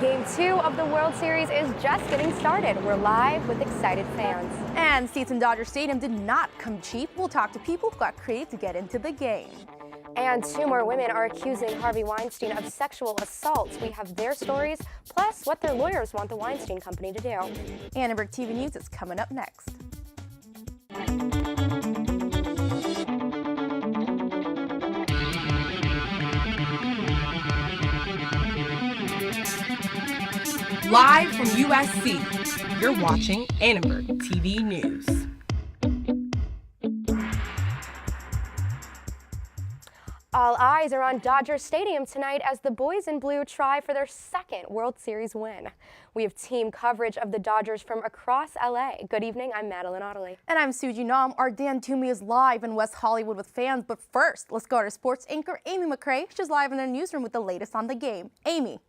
Game 2 of the World Series is just getting started. We're live with excited fans. And seats in Dodger Stadium did not come cheap. We'll talk to people who got creative to get into the game. And 2 more women are accusing Harvey Weinstein of sexual assault. We have their stories, plus what their lawyers want the Weinstein Company to do. Annenberg TV News is coming up next. Live from USC, you're watching Annenberg TV News. All eyes are on Dodger Stadium tonight as the boys in blue try for their 2nd World Series win. We have team coverage of the Dodgers from across LA. Good evening, I'm Madeline Otterly. And I'm Suji Nam. Our Dan Toomey is live in West Hollywood with fans. But first, let's go to sports anchor Amy McCrae. She's live in our newsroom with the latest on the game. Amy.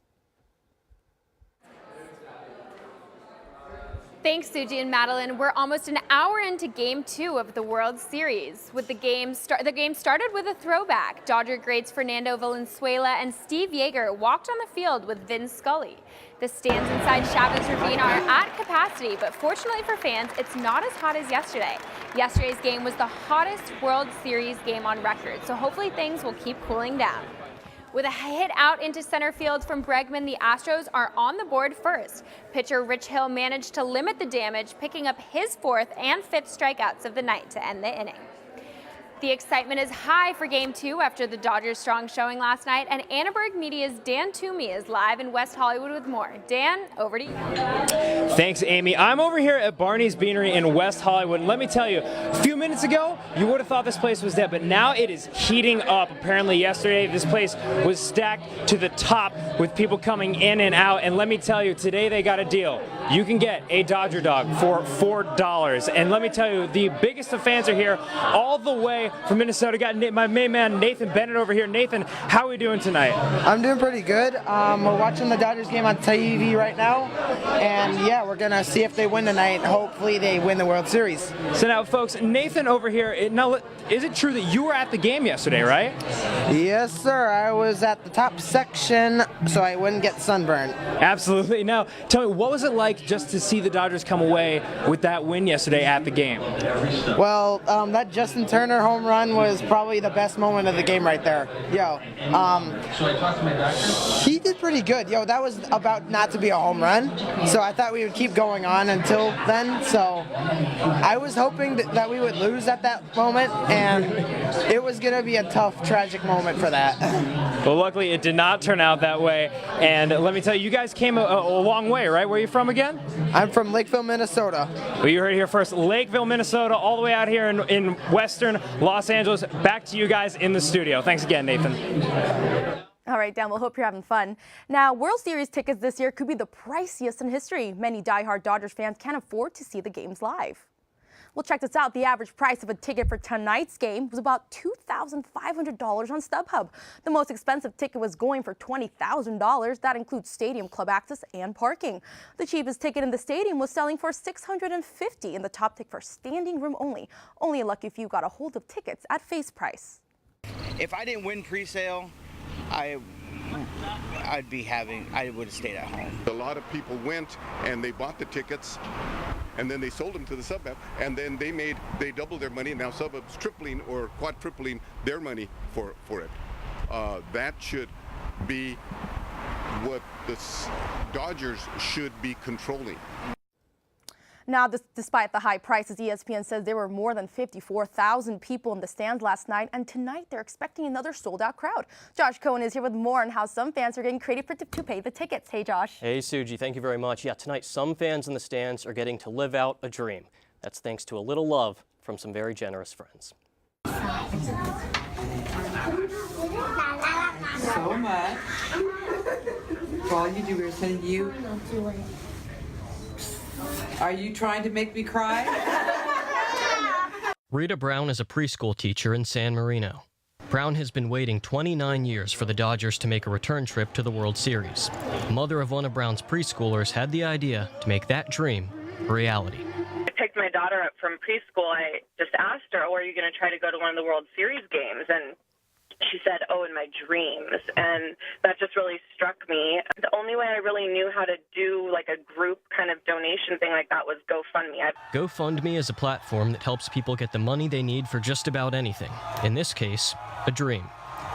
Thanks, Suji and Madeline. We're almost an hour into Game 2 of the World Series. The game started with a throwback. Dodger greats Fernando Valenzuela and Steve Yeager walked on the field with Vin Scully. The stands inside Chavez Ravine are at capacity, but fortunately for fans, it's not as hot as yesterday. Yesterday's game was the hottest World Series game on record, so hopefully things will keep cooling down. With a hit out into center field from Bregman, the Astros are on the board first. Pitcher Rich Hill managed to limit the damage, picking up his 4th and 5th strikeouts of the night to end the inning. The excitement is high for Game 2 after the Dodgers' strong showing last night, and Annenberg Media's Dan Toomey is live in West Hollywood with more. Dan, over to you. Thanks, Amy. I'm over here at Barney's Beanery in West Hollywood, and let me tell you, a few minutes ago, you would have thought this place was dead, but now it is heating up. Apparently yesterday, this place was stacked to the top with people coming in and out, and let me tell you, today they got a deal. You can get a Dodger dog for $4, and let me tell you, the biggest of fans are here all the way from Minnesota. Got my main man Nathan Bennett over here. Nathan, how are we doing tonight? I'm doing pretty good. We're watching the Dodgers game on TV right now, and yeah, we're gonna see if they win tonight. Hopefully they win the World Series. So now, folks, Nathan over here. Now, is it true that you were at the game yesterday, right? Yes, sir. I was at the top section, so I wouldn't get sunburned. Absolutely. Now, tell me, what was it like just to see the Dodgers come away with that win yesterday at the game? Well, that Justin Turner home run was probably the best moment of the game right there. He did pretty good. That was about not to be a home run, so I thought we would keep going on until then. So I was hoping that we would lose at that moment, and it was going to be a tough, tragic moment for that. Well, luckily it did not turn out that way, and let me tell you, you guys came a long way, right? Where are you from again? I'm from Lakeville, Minnesota. Well, you heard it here first. Lakeville, Minnesota, all the way out here in western Los Angeles. Back to you guys in the studio. Thanks again, Nathan. All right, Dan, we'll hope you're having fun. Now, World Series tickets this year could be the priciest in history. Many diehard Dodgers fans can't afford to see the games live. Well, check this out. The average price of a ticket for tonight's game was about $2,500 on StubHub. The most expensive ticket was going for $20,000. That includes stadium club access and parking. The cheapest ticket in the stadium was selling for $650, and the top ticket for standing room only. Only a lucky few got a hold of tickets at face price. If I didn't win pre-sale, I would have stayed at home. A lot of people went and they bought the tickets, and then they sold them to the sub-app, and then they doubled their money, and now sub-app's tripling or quadrupling their money for it. That should be what the Dodgers should be controlling. Now, despite the high prices, ESPN says there were more than 54,000 people in the stands last night, and tonight they're expecting another sold-out crowd. Josh Cohen is here with more on how some fans are getting creative to pay the tickets. Hey, Josh. Hey, Suji. Thank you very much. Yeah, tonight some fans in the stands are getting to live out a dream. That's thanks to a little love from some very generous friends. So much. For all you do, we're sending you. Are you trying to make me cry? Rita Brown is a preschool teacher in San Marino. Brown has been waiting 29 years for the Dodgers to make a return trip to the World Series. Mother of one of Brown's preschoolers had the idea to make that dream a reality. I picked my daughter up from preschool. I just asked her, "Oh, are you going to try to go to one of the World Series games?" And She said, "Oh, in my dreams," and that just really struck me. The only way I really knew how to do like a group kind of donation thing like that was GoFundMe. GoFundMe is a platform that helps people get the money they need for just about anything. In this case, a dream.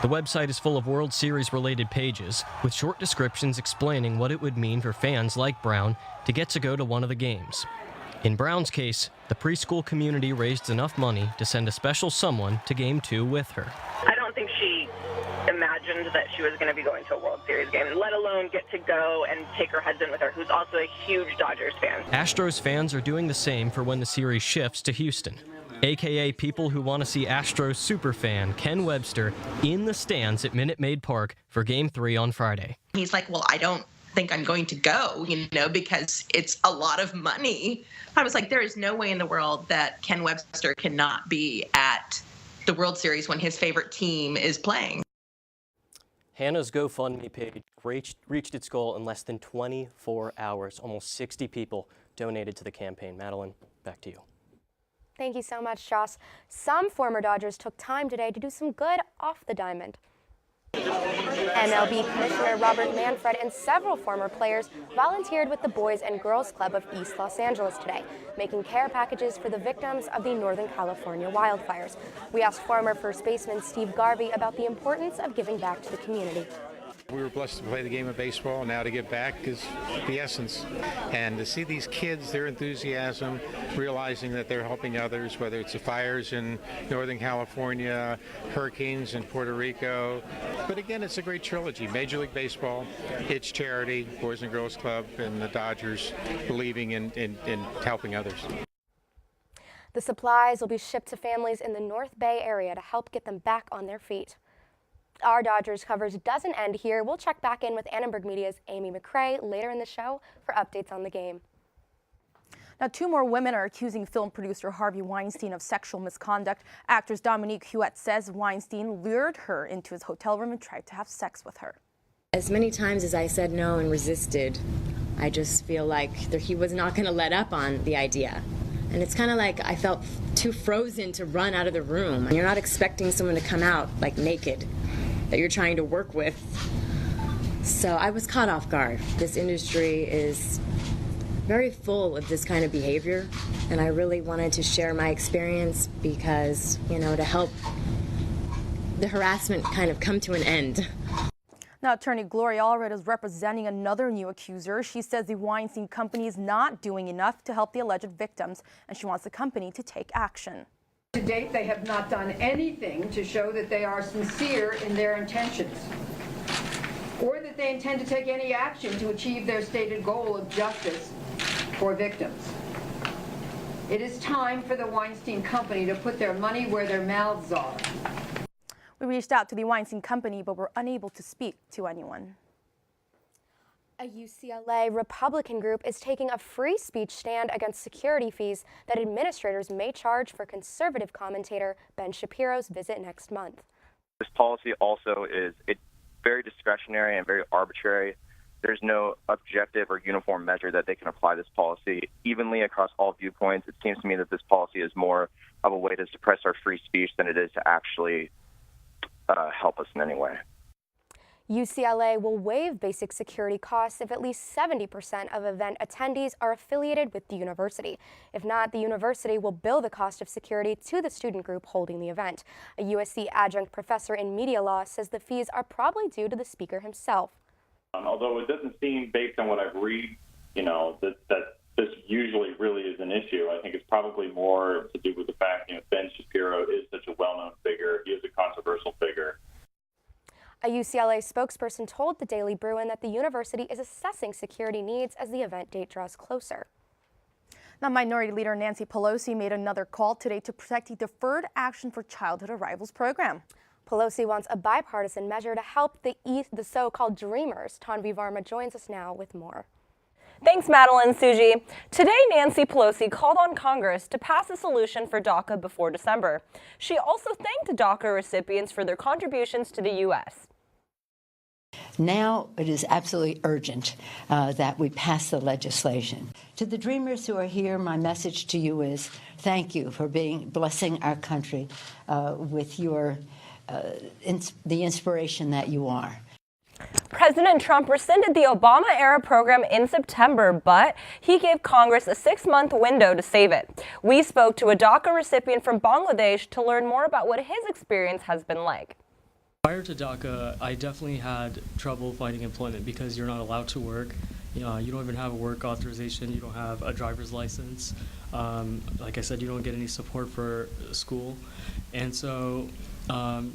The website is full of World Series-related pages with short descriptions explaining what it would mean for fans like Brown to get to go to one of the games. In Brown's case, the preschool community raised enough money to send a special someone to Game 2 with her. I don't think she imagined that she was going to be going to a World Series game, let alone get to go and take her husband with her, who's also a huge Dodgers fan. Astros fans are doing the same for when the series shifts to Houston, a.k.a. people who want to see Astros superfan Ken Webster in the stands at Minute Maid Park for Game 3 on Friday. He's like, well, I don't think I'm going to go, because it's a lot of money. I was like, there is no way in the world that Ken Webster cannot be at the World Series when his favorite team is playing. Hannah's GoFundMe page reached its goal in less than 24 hours. Almost 60 people donated to the campaign. Madeline, back to you. Thank you so much, Joss. Some former Dodgers took time today to do some good off the diamond. MLB Commissioner Robert Manfred and several former players volunteered with the Boys and Girls Club of East Los Angeles today, making care packages for the victims of the Northern California wildfires. We asked former first baseman Steve Garvey about the importance of giving back to the community. We were blessed to play the game of baseball. Now to give back is the essence. And to see these kids, their enthusiasm, realizing that they're helping others, whether it's the fires in Northern California, hurricanes in Puerto Rico. But again, it's a great trilogy. Major League Baseball, its charity, Boys and Girls Club, and the Dodgers believing in helping others. The supplies will be shipped to families in the North Bay area to help get them back on their feet. Our Dodgers coverage doesn't end here. We'll check back in with Annenberg Media's Amy McCrae later in the show for updates on the game. Now, 2 more women are accusing film producer Harvey Weinstein of sexual misconduct. Actress Dominique Huet says Weinstein lured her into his hotel room and tried to have sex with her. As many times as I said no and resisted, I just feel like he was not going to let up on the idea. And it's kind of like I felt too frozen to run out of the room. You're not expecting someone to come out like naked that you're trying to work with. So I was caught off guard. This industry is very full of this kind of behavior, and I really wanted to share my experience because, to help the harassment kind of come to an end. Now, attorney Gloria Allred is representing another new accuser. She says the Weinstein Company is not doing enough to help the alleged victims, and she wants the company to take action. To date, they have not done anything to show that they are sincere in their intentions, or that they intend to take any action to achieve their stated goal of justice for victims. It is time for the Weinstein Company to put their money where their mouths are. We reached out to the Weinstein Company, but were unable to speak to anyone. A UCLA Republican group is taking a free speech stand against security fees that administrators may charge for conservative commentator Ben Shapiro's visit next month. This policy also is very discretionary and very arbitrary. There's no objective or uniform measure that they can apply this policy evenly across all viewpoints. It seems to me that this policy is more of a way to suppress our free speech than it is to actually help us in any way. UCLA will waive basic security costs if at least 70% of event attendees are affiliated with the university. If not, the university will bill the cost of security to the student group holding the event. A USC adjunct professor in media law says the fees are probably due to the speaker himself. Although it doesn't seem, based on what I've read, that this usually really is an issue. I think it's probably more to do with the fact, Ben Shapiro is such a well-known figure. He is a controversial figure. A UCLA spokesperson told the Daily Bruin that the university is assessing security needs as the event date draws closer. Now, Minority Leader Nancy Pelosi made another call today to protect the Deferred Action for Childhood Arrivals program. Pelosi wants a bipartisan measure to help the so-called Dreamers. Tanvi Varma joins us now with more. Thanks, Madeline. Suji. Today, Nancy Pelosi called on Congress to pass a solution for DACA before December. She also thanked DACA recipients for their contributions to the U.S. Now it is absolutely urgent that we pass the legislation. To the Dreamers who are here, my message to you is thank you for blessing our country with your the inspiration that you are. President Trump rescinded the Obama-era program in September, but he gave Congress a 6-month window to save it. We spoke to a DACA recipient from Bangladesh to learn more about what his experience has been like. Prior to DACA, I definitely had trouble finding employment because you're not allowed to work. You don't even have a work authorization. You don't have a driver's license. Like I said, you don't get any support for school. And so,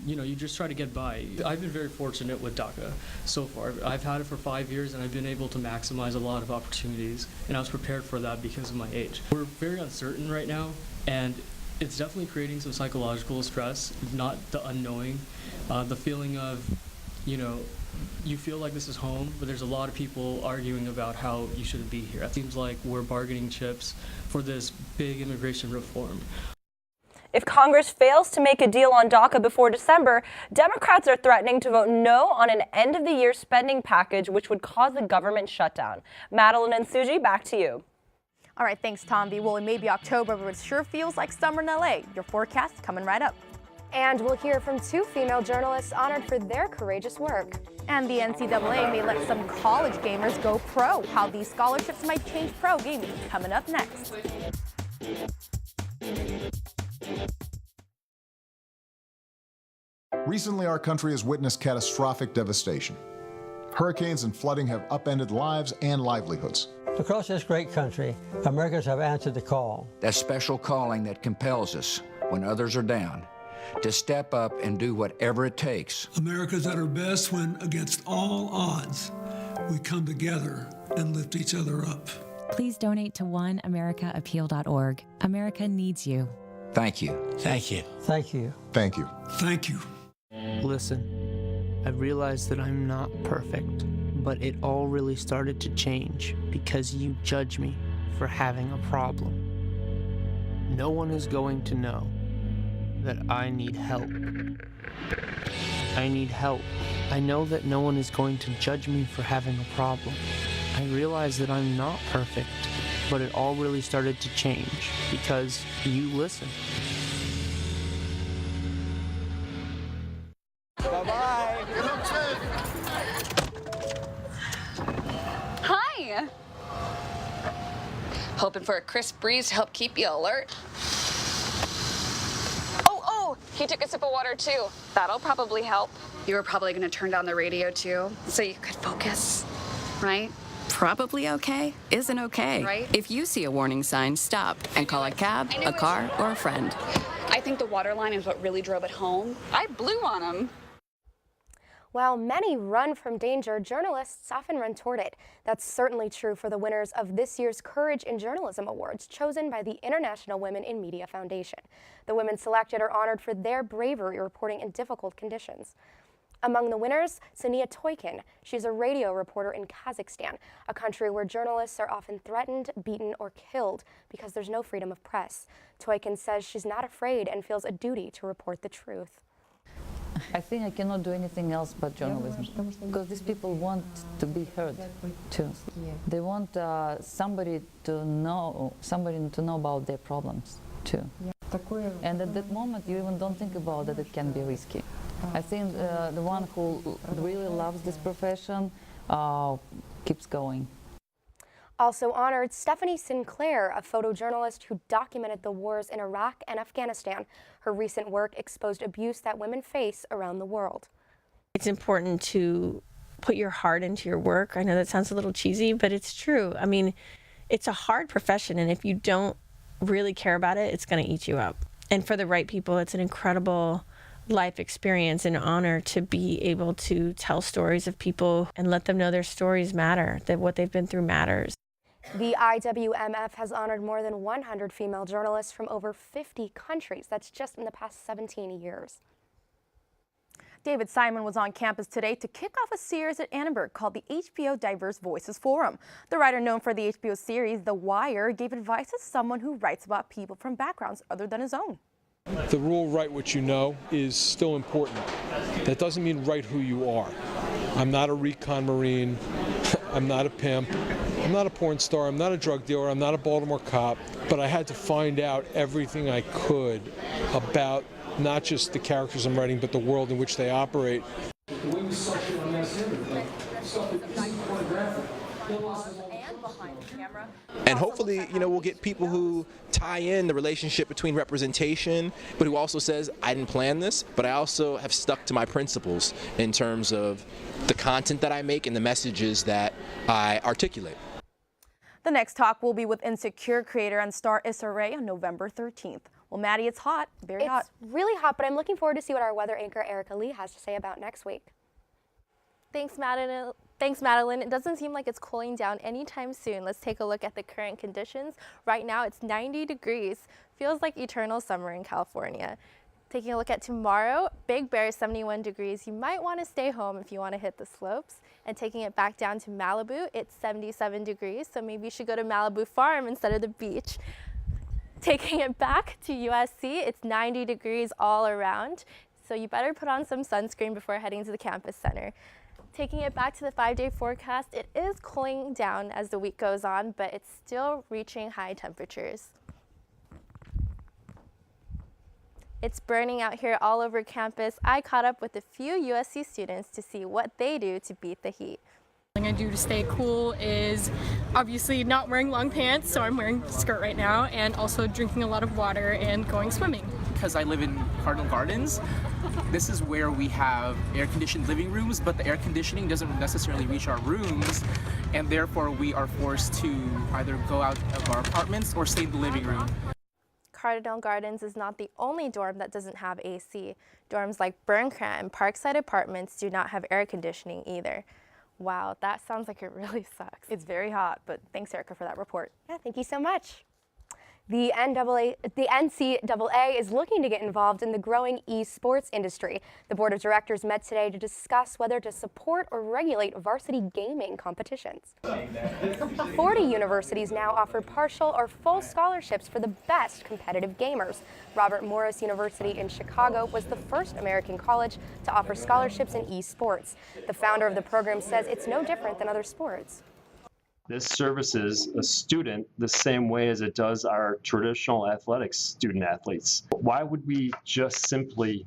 you just try to get by. I've been very fortunate with DACA so far. I've had it for 5 years, and I've been able to maximize a lot of opportunities, and I was prepared for that because of my age. We're very uncertain right now, and it's definitely creating some psychological stress, not the unknowing, the feeling of, you feel like this is home, but there's a lot of people arguing about how you shouldn't be here. It seems like we're bargaining chips for this big immigration reform. If Congress fails to make a deal on DACA before December, Democrats are threatening to vote no on an end-of-the-year spending package, which would cause a government shutdown. Madeline and Suji, back to you. All right, thanks, Tomby. Well, it may be October, but it sure feels like summer in LA. Your forecast coming right up. And we'll hear from 2 female journalists honored for their courageous work. And the NCAA may let some college gamers go pro. How these scholarships might change pro gaming. Coming up next. Recently, our country has witnessed catastrophic devastation. Hurricanes and flooding have upended lives and livelihoods. Across this great country, Americans have answered the call. That special calling that compels us, when others are down, to step up and do whatever it takes. America's at her best when, against all odds, we come together and lift each other up. Please donate to oneamericaappeal.org. America needs you. Thank you. Thank you. Thank you. Thank you. Thank you. Listen, I realize that I'm not perfect, but it all really started to change because you judge me for having a problem. No one is going to know that I need help. I need help. I know that no one is going to judge me for having a problem. I realize that I'm not perfect, but it all really started to change because you listen. Bye-bye. Hi. Hoping for a crisp breeze to help keep you alert. Oh, he took a sip of water too. That'll probably help. You were probably going to turn down the radio too, so you could focus, right? Probably okay isn't okay. Right? If you see a warning sign, stop and call a cab, a car, or a friend. I think the water line is what really drove it home. I blew on him. While many run from danger, journalists often run toward it. That's certainly true for the winners of this year's Courage in Journalism Awards, chosen by the International Women in Media Foundation. The women selected are honored for their bravery reporting in difficult conditions. Among the winners, Sania Toykin. She's a radio reporter in Kazakhstan, a country where journalists are often threatened, beaten, or killed because there's no freedom of press. Toykin says she's not afraid and feels a duty to report the truth. I think I cannot do anything else but journalism, because these people want to be heard too. They want somebody to know about their problems too. And at that moment, you even don't think about that it can be risky. I think the one who really loves this profession keeps going. Also honored, Stephanie Sinclair, a photojournalist who documented the wars in Iraq and Afghanistan. Her recent work exposed abuse that women face around the world. It's important to put your heart into your work. I know that sounds a little cheesy, but it's true. I mean, it's a hard profession, and if you don't really care about it, it's going to eat you up. And for the right people, it's an incredible life experience and honor to be able to tell stories of people and let them know their stories matter, that what they've been through matters. The IWMF has honored more than 100 female journalists from over 50 countries. That's just in the past 17 years. David Simon was on campus today to kick off a series at Annenberg called the HBO Diverse Voices Forum. The writer known for the HBO series The Wire gave advice as someone who writes about people from backgrounds other than his own. The rule, write what you know, is still important. That doesn't mean write who you are. I'm not a recon Marine. I'm not a pimp. I'm not a porn star. I'm not a drug dealer. I'm not a Baltimore cop. But I had to find out everything I could about not just the characters I'm writing, but the world in which they operate. And hopefully, we'll get people who tie in the relationship between representation, but who also says, I didn't plan this, but I also have stuck to my principles in terms of the content that I make and the messages that I articulate. The next talk will be with Insecure creator and star Issa Rae on November 13th. Well, Maddie, it's hot, very hot. It's really hot, but I'm looking forward to see what our weather anchor Erica Lee has to say about next week. Thanks, Madeline. It doesn't seem like it's cooling down anytime soon. Let's take a look at the current conditions. Right now, it's 90 degrees. Feels like eternal summer in California. Taking a look at tomorrow, Big Bear is 71 degrees. You might want to stay home if you want to hit the slopes. And taking it back down to Malibu, it's 77 degrees. So maybe you should go to Malibu Farm instead of the beach. Taking it back to USC, it's 90 degrees all around. So you better put on some sunscreen before heading to the campus center. Taking it back to the 5-day forecast, it is cooling down as the week goes on, but it's still reaching high temperatures. It's burning out here all over campus. I caught up with a few USC students to see what they do to beat the heat. Thing I do to stay cool is obviously not wearing long pants, so I'm wearing a skirt right now, and also drinking a lot of water and going swimming. Because I live in Cardinal Gardens, this is where we have air-conditioned living rooms, but the air conditioning doesn't necessarily reach our rooms, and therefore we are forced to either go out of our apartments or stay in the living room. Cardinal Gardens is not the only dorm that doesn't have AC. Dorms like Burncrant and Parkside Apartments do not have air conditioning either. Wow, that sounds like it really sucks. It's very hot, but thanks, Erica, for that report. Yeah, thank you so much. The NCAA is looking to get involved in the growing eSports industry. The board of directors met today to discuss whether to support or regulate varsity gaming competitions. 40 universities now offer partial or full scholarships for the best competitive gamers. Robert Morris University in Chicago was the first American college to offer scholarships in eSports. The founder of the program says it's no different than other sports. This services a student the same way as it does our traditional athletics student athletes. Why would we just simply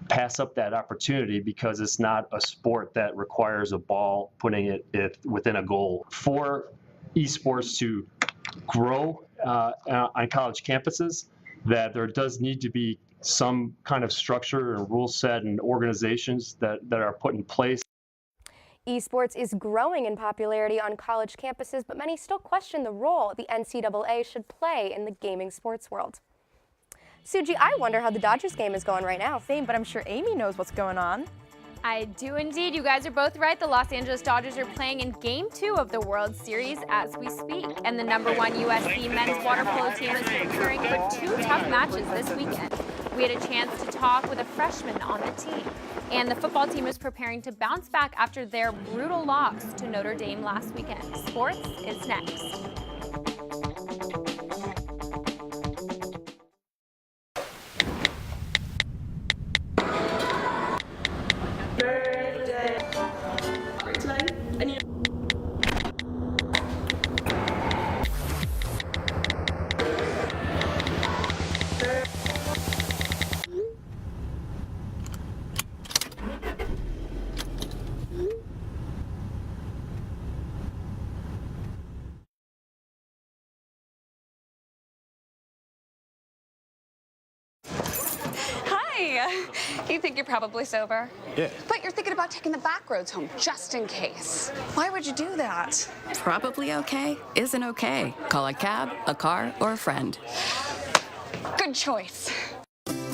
pass up that opportunity because it's not a sport that requires a ball putting it within a goal? For esports to grow on college campuses, that there does need to be some kind of structure and rule set and organizations that are put in place. Esports is growing in popularity on college campuses, but many still question the role the NCAA should play in the gaming sports world. Suji, I wonder how the Dodgers game is going right now. Same, but I'm sure Amy knows what's going on. I do indeed. You guys are both right. The Los Angeles Dodgers are playing in Game 2 of the World Series as we speak. And the #1 USC men's water polo team is preparing for 2 tough matches this weekend. We had a chance to talk with a freshman on the team. And the football team is preparing to bounce back after their brutal loss to Notre Dame last weekend. Sports is next. You think you're probably sober? Yeah. But you're thinking about taking the back roads home just in case. Why would you do that? Probably okay isn't okay. Call a cab, a car, or a friend. Good choice.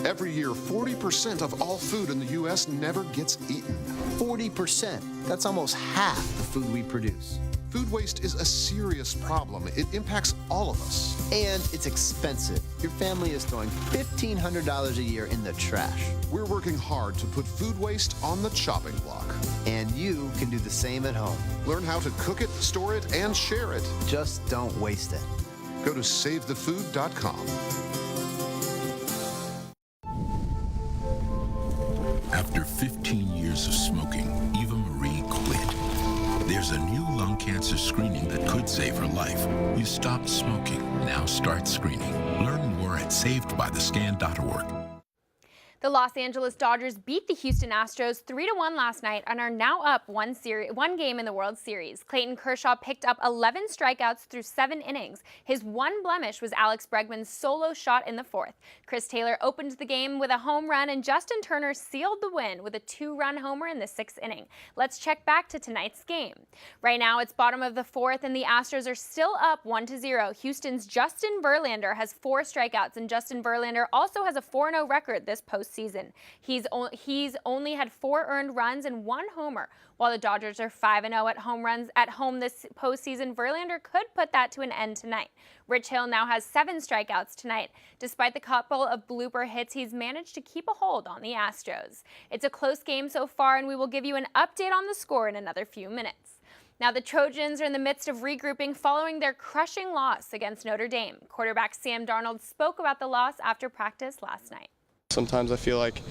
Every year, 40% of all food in the U.S. never gets eaten. 40%. That's almost half the food we produce. Food waste is a serious problem. It impacts all of us. And it's expensive. Your family is throwing $1,500 a year in the trash. We're working hard to put food waste on the chopping block. And you can do the same at home. Learn how to cook it, store it, and share it. Just don't waste it. Go to SaveTheFood.com. After 15 years of smoking, Eva Marie quit. There's a new lung cancer screening that could save her life. You stopped smoking. Now start screening. Learn more at savedbythescan.org. The Los Angeles Dodgers beat the Houston Astros 3-1 last night and are now up one game in the World Series. Clayton Kershaw picked up 11 strikeouts through 7 innings. His one blemish was Alex Bregman's solo shot in the 4th. Chris Taylor opened the game with a home run, and Justin Turner sealed the win with a 2-run homer in the 6th inning. Let's check back to tonight's game. Right now, it's bottom of the 4th, and the Astros are still up 1-0. Houston's Justin Verlander has 4 strikeouts, and Justin Verlander also has a 4-0 record this postseason. He's only had 4 earned runs and 1 homer. While the Dodgers are 5-0 at home runs at home this postseason, Verlander could put that to an end tonight. Rich Hill now has 7 strikeouts tonight. Despite the couple of blooper hits, he's managed to keep a hold on the Astros. It's a close game so far, and we will give you an update on the score in another few minutes. Now, the Trojans are in the midst of regrouping following their crushing loss against Notre Dame. Quarterback Sam Darnold spoke about the loss after practice last night. Sometimes I feel like,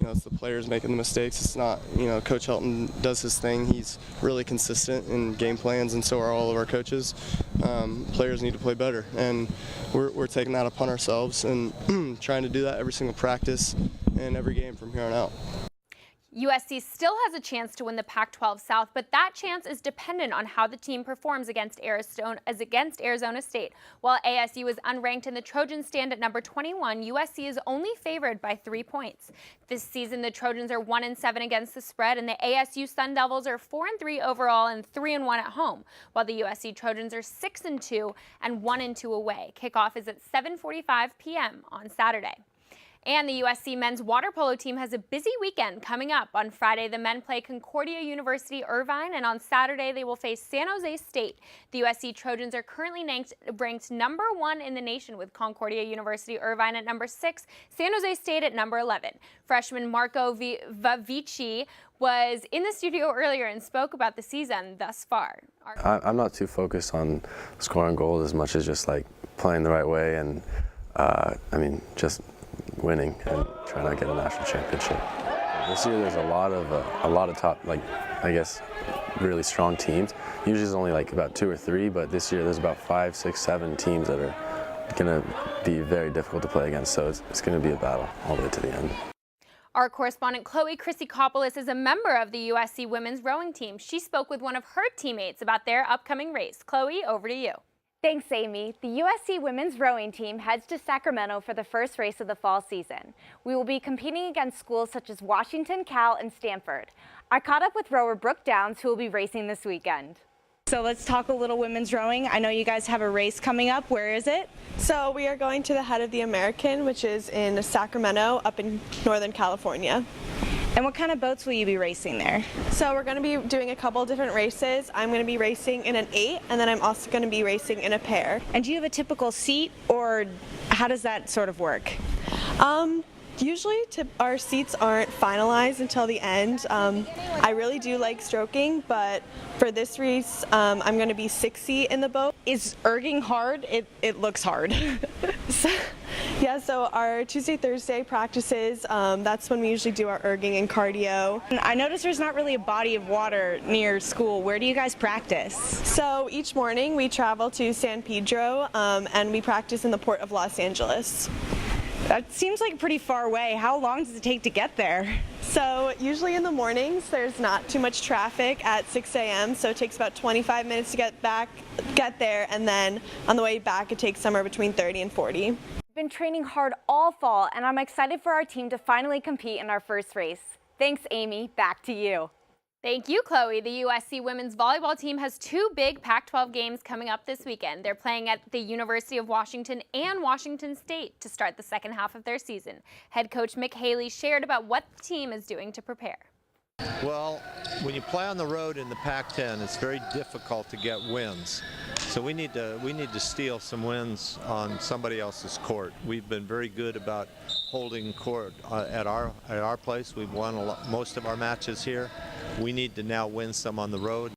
it's the players making the mistakes. It's not, Coach Helton does his thing. He's really consistent in game plans, and so are all of our coaches. Players need to play better, and we're taking that upon ourselves and trying to do that every single practice and every game from here on out. USC still has a chance to win the Pac-12 South, but that chance is dependent on how the team performs against Arizona State. While ASU is unranked and the Trojans stand at number 21, USC is only favored by 3 points. This season, the Trojans are 1-7 against the spread, and the ASU Sun Devils are 4-3 overall and 3-1 at home, while the USC Trojans are 6-2 and 1-2 away. Kickoff is at 7:45 p.m. on Saturday. And the USC men's water polo team has a busy weekend coming up. On Friday, the men play Concordia University Irvine, and on Saturday, they will face San Jose State. The USC Trojans are currently ranked number 1 in the nation, with Concordia University Irvine at number 6, San Jose State at number 11. Freshman Marco Vavici was in the studio earlier and spoke about the season thus far. I'm not too focused on scoring goals as much as just playing the right way and, just winning and trying to get a national championship. This year there's a lot of top, really strong teams. Usually it's only about 2 or 3, but this year there's about 5, 6, 7 teams that are going to be very difficult to play against, so it's going to be a battle all the way to the end. Our correspondent Chloe Chryssikopoulos is a member of the USC women's rowing team. She spoke with one of her teammates about their upcoming race. Chloe, over to you. Thanks, Amy. The USC women's rowing team heads to Sacramento for the first race of the fall season. We will be competing against schools such as Washington, Cal, and Stanford. I caught up with rower Brooke Downs, who will be racing this weekend. So let's talk a little women's rowing. I know you guys have a race coming up. Where is it? So we are going to the Head of the American, which is in Sacramento, up in Northern California. And what kind of boats will you be racing there? So we're going to be doing a couple different races. I'm going to be racing in an 8, and then I'm also going to be racing in a pair. And do you have a typical seat, or how does that sort of work? Usually our seats aren't finalized until the end. I really do like stroking, but for this race, I'm going to be 6-seat in the boat. Is erging hard? It looks hard. Yeah, so our Tuesday, Thursday practices, that's when we usually do our erging and cardio. I noticed there's not really a body of water near school. Where do you guys practice? So each morning we travel to San Pedro, and we practice in the Port of Los Angeles. That seems like pretty far away. How long does it take to get there? So usually in the mornings there's not too much traffic at 6 a.m. so it takes about 25 minutes to get there, and then on the way back it takes somewhere between 30 and 40. We've been training hard all fall, and I'm excited for our team to finally compete in our first race. Thanks, Amy. Back to you. Thank you, Chloe. The USC women's volleyball team has 2 big Pac-12 games coming up this weekend. They're playing at the University of Washington and Washington State to start the second half of their season. Head coach Mick Haley shared about what the team is doing to prepare. Well, when you play on the road in the Pac-10, it's very difficult to get wins. So we need to steal some wins on somebody else's court. We've been very good about holding court at our place. We've won most of our matches here. We need to now win some on the road.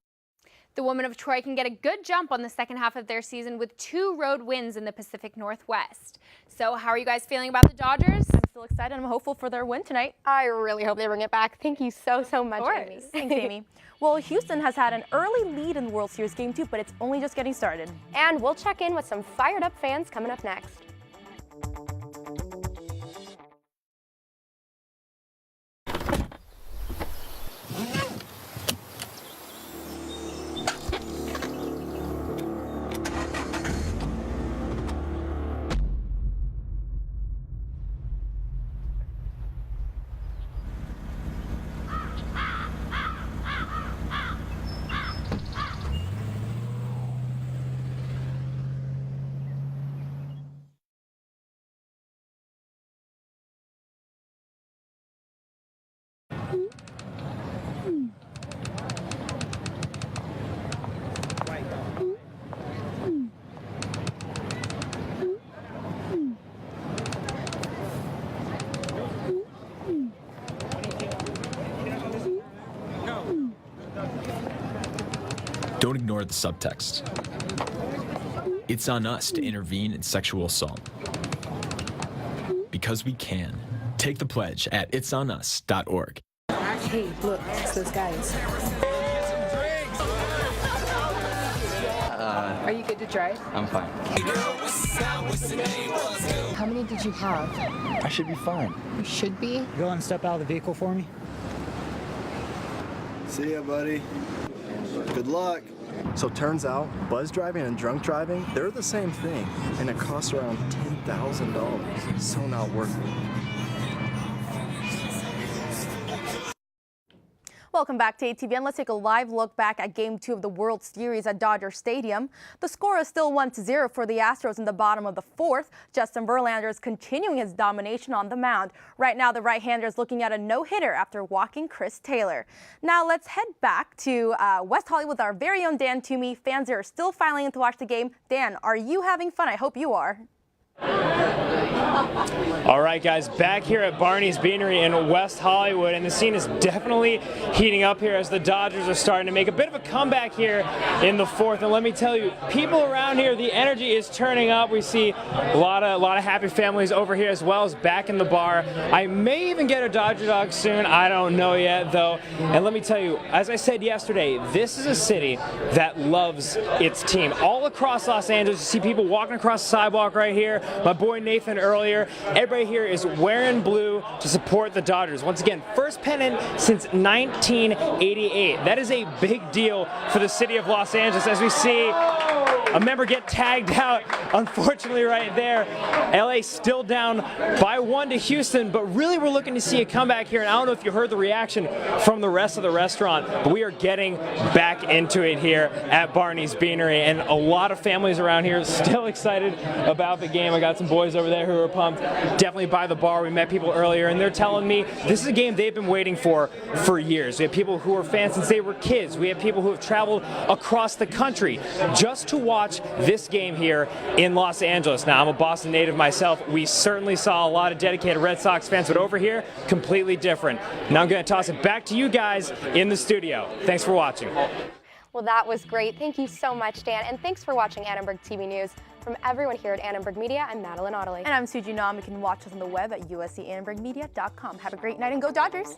The women of Troy can get a good jump on the second half of their season with 2 road wins in the Pacific Northwest. So how are you guys feeling about the Dodgers? I'm still excited. I'm hopeful for their win tonight. I really hope they bring it back. Thank you so much, Amy. Thanks, Amy. Well, Houston has had an early lead in the World Series game 2, but it's only just getting started. And we'll check in with some fired up fans coming up next. Don't ignore the subtext. It's on us to intervene in sexual assault. Because we can. Take the pledge at itsonus.org. Hey, look, it's those guys. Are you good to drive? I'm fine. How many did you have? I should be fine. You should be? Go and step out of the vehicle for me. See ya, buddy. Good luck. So turns out, buzz driving and drunk driving, they're the same thing, and it costs around $10,000. So not worth it. Welcome back to ATVN. Let's take a live look back at Game 2 of the World Series at Dodger Stadium. The score is still 1-0 for the Astros in the bottom of the fourth. Justin Verlander is continuing his domination on the mound. Right now, the right-hander is looking at a no-hitter after walking Chris Taylor. Now, let's head back to West Hollywood with our very own Dan Toomey. Fans are still filing in to watch the game. Dan, are you having fun? I hope you are. All right, guys, back here at Barney's Beanery in West Hollywood, and the scene is definitely heating up here as the Dodgers are starting to make a bit of a comeback here in the fourth. And let me tell you, people around here, the energy is turning up. We see a lot of happy families over here as well as back in the bar. I may even get a Dodger dog soon. I don't know yet, though. And let me tell you, as I said yesterday, this is a city that loves its team. All across Los Angeles, you see people walking across the sidewalk right here. My boy Nathan earlier. Everybody here is wearing blue to support the Dodgers. Once again, first pennant since 1988. That is a big deal for the city of Los Angeles as we see a member get tagged out, unfortunately, right there. LA still down by 1 to Houston, but really we're looking to see a comeback here. And I don't know if you heard the reaction from the rest of the restaurant, but we are getting back into it here at Barney's Beanery. And a lot of families around here still excited about the game. I got some boys over there who are pumped. Definitely by the bar. We met people earlier, and they're telling me this is a game they've been waiting for years. We have people who are fans since they were kids. We have people who have traveled across the country just to watch this game here in Los Angeles. Now, I'm a Boston native myself. We certainly saw a lot of dedicated Red Sox fans, but over here, completely different. Now I'm going to toss it back to you guys in the studio. Thanks for watching. Well, that was great. Thank you so much, Dan, and thanks for watching Annenberg TV News. From everyone here at Annenberg Media, I'm Madeline Otterly. And I'm Suji Nam. You can watch us on the web at uscannenbergmedia.com. Have a great night and go Dodgers!